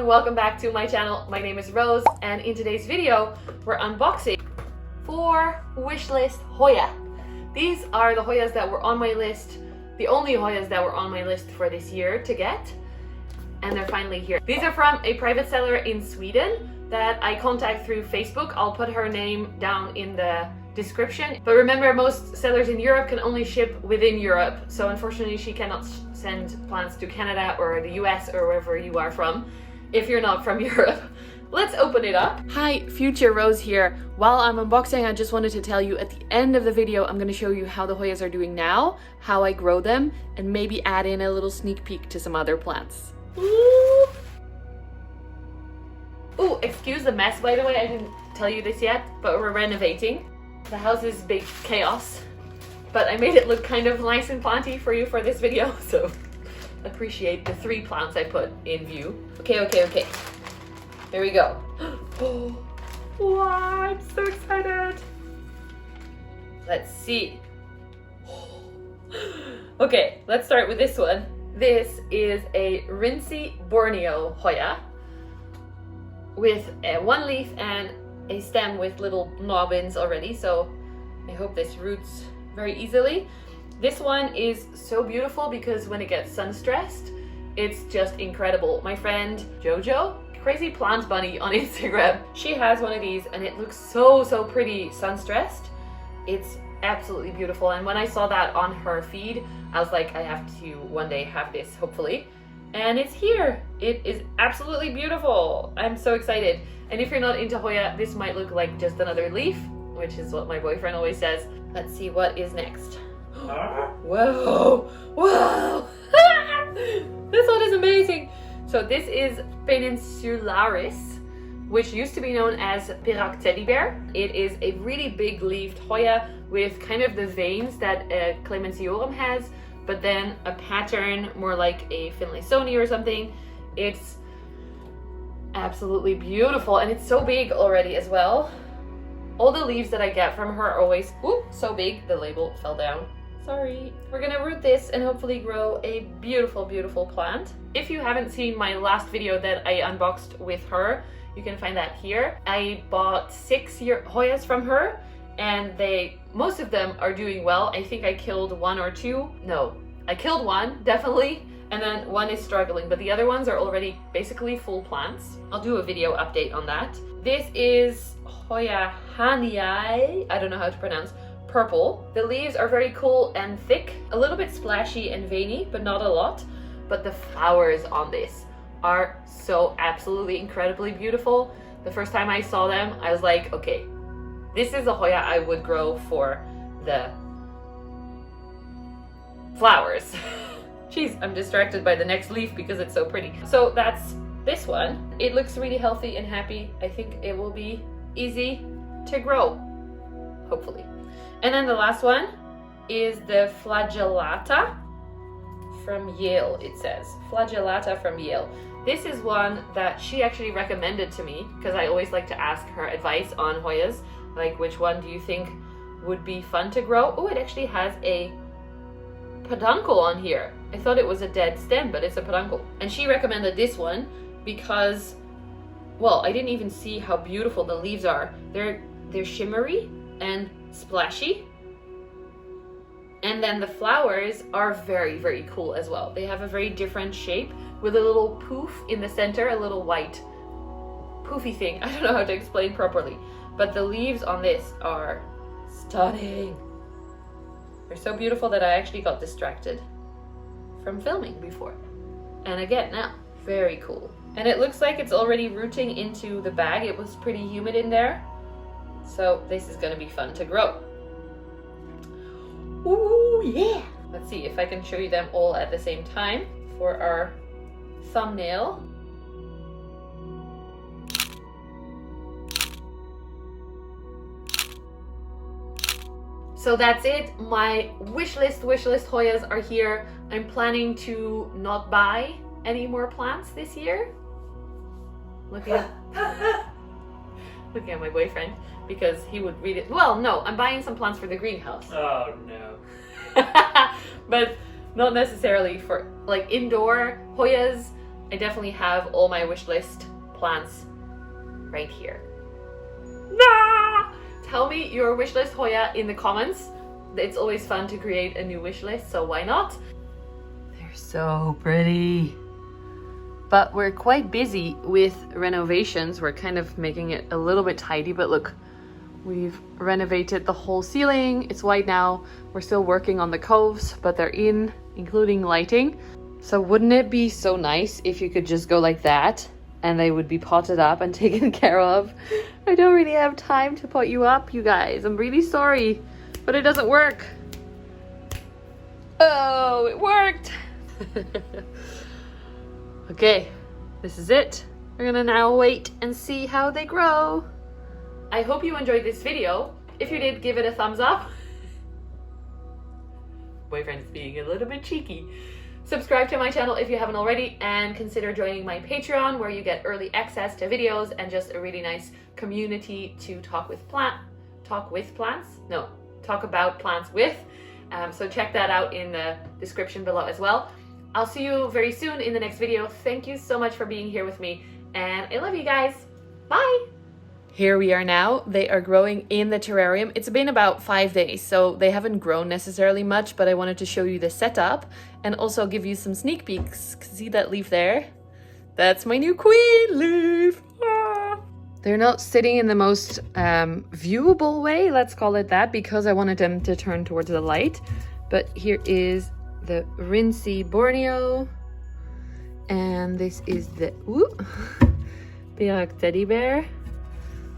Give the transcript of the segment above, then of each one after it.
welcome back to my channel. My name is Rose, and in today's video we're unboxing 4 Wishlist Hoya. These are the Hoyas that were on my list, the only Hoyas that were on my list for this year to get, and they're finally here. These are from a private seller in Sweden that I contact through Facebook. I'll put her name down in the description. But remember, most sellers in Europe can only ship within Europe, so unfortunately she cannot send plants to Canada or the US or wherever you are from if you're not from Europe. Let's open it up. Hi, Future Rose here. While I'm unboxing, I just wanted to tell you at the end of the video I'm going to show you how the Hoyas are doing now, how I grow them, and maybe add in a little sneak peek to some other plants. Ooh, excuse the mess, by the way, I didn't tell you this yet, but we're renovating. The house is big chaos, but I made it look kind of nice and planty for you for this video, so appreciate the 3 plants I put in view. Okay. Here we go. Oh, wow, I'm so excited. Let's see. Okay, let's start with this one. This is a Rinsey Borneo Hoya with one leaf and a stem with little knobbins already, so I hope this roots very easily. This one is so beautiful because when it gets sun stressed, it's just incredible. My friend Jojo, Crazy Plant Bunny on Instagram, she has one of these and it looks so pretty sun stressed. It's absolutely beautiful, and when I saw that on her feed, I was like, I have to one day have this, hopefully. And it's here. It is absolutely beautiful. I'm so excited. And if you're not into Hoya, this might look like just another leaf, which is what my boyfriend always says. Let's see what is next. Whoa! This one is amazing. So this is Peninsularis, which used to be known as Pirac teddy bear. It is a really big leafed Hoya with kind of the veins that a Clemensiorum has, but then a pattern more like a Finlaysoni or something. It's absolutely beautiful, and it's so big already as well. All the leaves that I get from her are always so big. The label fell down. Sorry. We're gonna root this and hopefully grow a beautiful plant. If you haven't seen my last video that I unboxed with her, you can find that here. I bought 6 Hoyas from her, and most of them are doing well. I think I killed 1 or 2. No, I killed 1, definitely. And then 1 is struggling, but the other ones are already basically full plants. I'll do a video update on that. This is Hoya Haniai, I don't know how to pronounce, purple. The leaves are very cool and thick, a little bit splashy and veiny, but not a lot. But the flowers on this are so absolutely incredibly beautiful. The first time I saw them, I was like, okay, this is a Hoya I would grow for the flowers. Jeez, I'm distracted by the next leaf because it's so pretty. So that's this one. It looks really healthy and happy. I think it will be easy to grow, hopefully. And then the last one is the Flagellata from Yale, it says. Flagellata from Yale. This is one that she actually recommended to me because I always like to ask her advice on Hoyas. Like, which one do you think would be fun to grow? Oh, it actually has a peduncle on here. I thought it was a dead stem, but it's a peduncle. And she recommended this one because, well, I didn't even see how beautiful the leaves are. They're shimmery and splashy. And then the flowers are very cool as well. They have a very different shape with a little poof in the center, a little white poofy thing. I don't know how to explain properly, but the leaves on this are stunning. They're so beautiful that I actually got distracted from filming before. And again now, very cool. And it looks like it's already rooting into the bag. It was pretty humid in there. So this is gonna be fun to grow. Ooh, yeah. Let's see if I can show you them all at the same time for our thumbnail. So that's it. My wishlist Hoyas are here. I'm planning to not buy any more plants this year. Looking at my boyfriend because he would read it. Well, no, I'm buying some plants for the greenhouse. Oh no. But not necessarily for like indoor Hoyas. I definitely have all my wish list plants right here. Nah! Tell me your wish list Hoya in the comments. It's always fun to create a new wish list, so why not? They're so pretty. But we're quite busy with renovations. We're kind of making it a little bit tidy, but look, we've renovated the whole ceiling. It's white now. We're still working on the coves, but they're in, including lighting. So wouldn't it be so nice if you could just go like that and they would be potted up and taken care of? I don't really have time to pot you up, you guys. I'm really sorry, but it doesn't work. Oh, it worked. Okay, this is it. We're gonna now wait and see how they grow. I hope you enjoyed this video. If you did, give it a thumbs up. Boyfriend's being a little bit cheeky. Subscribe to my channel if you haven't already, and consider joining my Patreon, where you get early access to videos and just a really nice community to talk about plants with. So check that out in the description below as well. I'll see you very soon in the next video. Thank you so much for being here with me, and I love you guys. Bye! Here we are now. They are growing in the terrarium. It's been about 5 days, so they haven't grown necessarily much, but I wanted to show you the setup and also give you some sneak peeks. See that leaf there? That's my new queen leaf. Ah! They're not sitting in the most viewable way, let's call it that, because I wanted them to turn towards the light. But here is the Rinsey Borneo, and this is the Perak teddy bear.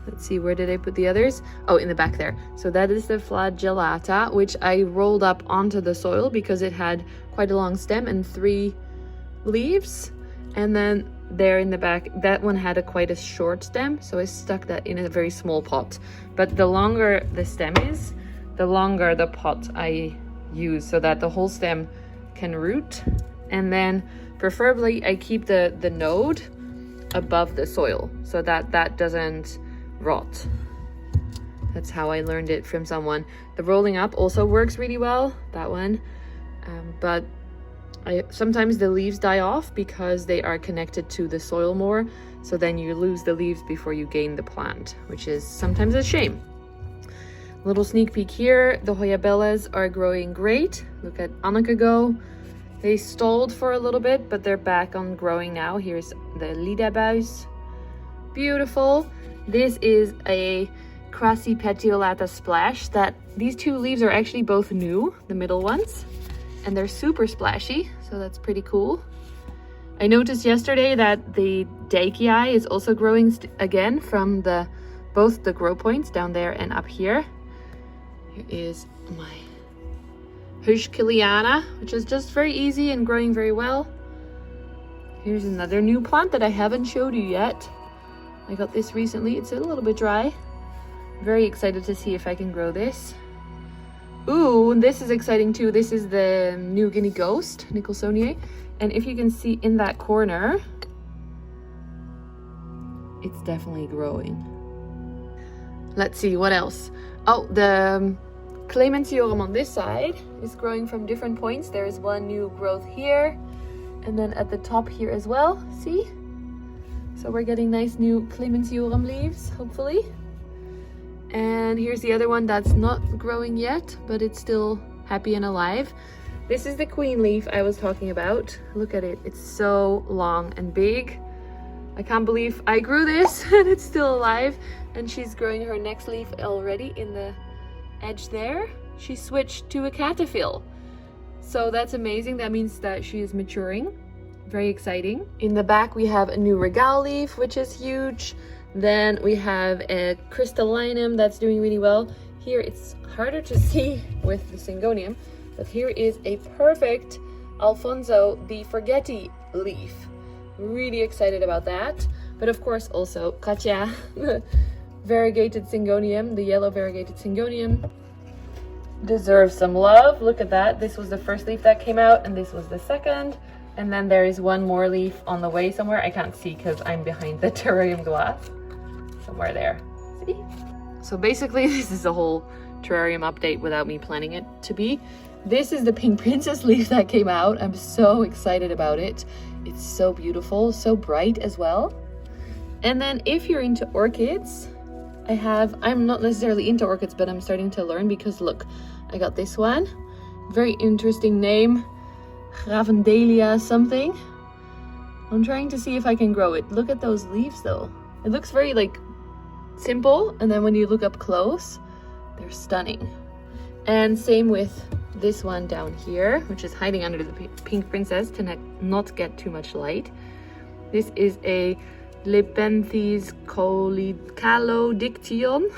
Let's see, where did I put the others? Oh, in the back there. So that is the flagellata, which I rolled up onto the soil because it had quite a long stem and 3 leaves. And then there in the back, that one had quite a short stem, so I stuck that in a very small pot. But the longer the stem is, the longer the pot I use, so that the whole stem can root. And then preferably I keep the node above the soil so that that doesn't rot. That's how I learned it from someone. The rolling up also works really well, that one, but sometimes the leaves die off because they are connected to the soil more, so then you lose the leaves before you gain the plant, which is sometimes a shame. Little sneak peek here, the Hoya Bellas are growing great. Look at Anneke go. They stalled for a little bit, but they're back on growing now. Here's the Lidabuis. Beautiful. This is a Crassipetiolata Splash. These 2 leaves are actually both new, the middle ones, and they're super splashy, so that's pretty cool. I noticed yesterday that the Daikii is also growing again from both the grow points down there and up here. Here is my Hushkiliana, which is just very easy and growing very well. Here's another new plant that I haven't showed you yet. I got this recently. It's a little bit dry. Very excited to see if I can grow this. Ooh, and this is exciting too. This is the New Guinea Ghost, Nicholsoniae. And if you can see in that corner, it's definitely growing. Let's see, what else? Oh, the Clementiorum on this side is growing from different points. There is one new growth here, and then at the top here as well, see? So we're getting nice new Clementiorum leaves, hopefully. And here's the other one that's not growing yet, but it's still happy and alive. This is the queen leaf I was talking about. Look at it, it's so long and big. I can't believe I grew this and it's still alive. And she's growing her next leaf already in the edge there. She switched to a cataphyll. So that's amazing. That means that she is maturing. Very exciting. In the back we have a new regale leaf, which is huge. Then we have a crystallinum that's doing really well. Here it's harder to see with the syngonium, but here is a perfect Alfonso the Forgetti leaf. Really excited about that. But of course also Katja, variegated syngonium, the yellow variegated syngonium, deserves some love. Look at that. This was the first leaf that came out and this was the second. And then there is one more leaf on the way somewhere. I can't see because I'm behind the terrarium glass. Somewhere there. See? So basically this is a whole terrarium update without me planning it to be. This is the pink princess leaf that came out. I'm so excited about it. It's so beautiful, so bright as well. And then if you're into orchids, I'm not necessarily into orchids, but I'm starting to learn because look, I got this one. Very interesting name, Gravendalia something. I'm trying to see if I can grow it. Look at those leaves though. It looks very like simple, and then when you look up close, they're stunning. And same with this one down here, which is hiding under the pink princess to not get too much light. This is a Lepanthes calodiction.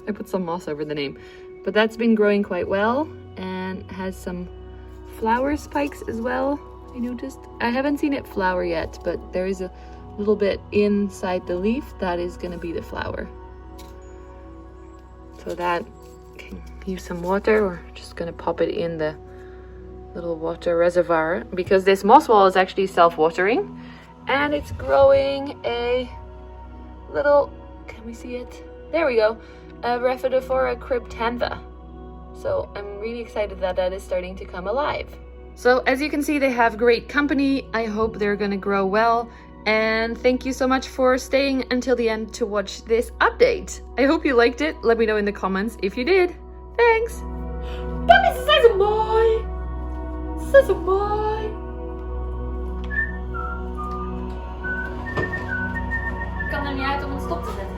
I put some moss over the name, but that's been growing quite well and has some flower spikes as well. I noticed. I haven't seen it flower yet, but there is a little bit inside the leaf that is going to be the flower. So that can use some water. We're just going to pop it in the little water reservoir because this moss wall is actually self-watering, and it's growing a little, can we see it? There we go, a Rhaphidophora cryptantha. So I'm really excited that that is starting to come alive. So as you can see, they have great company. I hope they're gonna grow well. And thank you so much for staying until the end to watch this update. I hope you liked it. Let me know in the comments if you did. Thanks! Dat is zo mooi! Zo mooi! Ik kan er niet uit om het stop te zetten.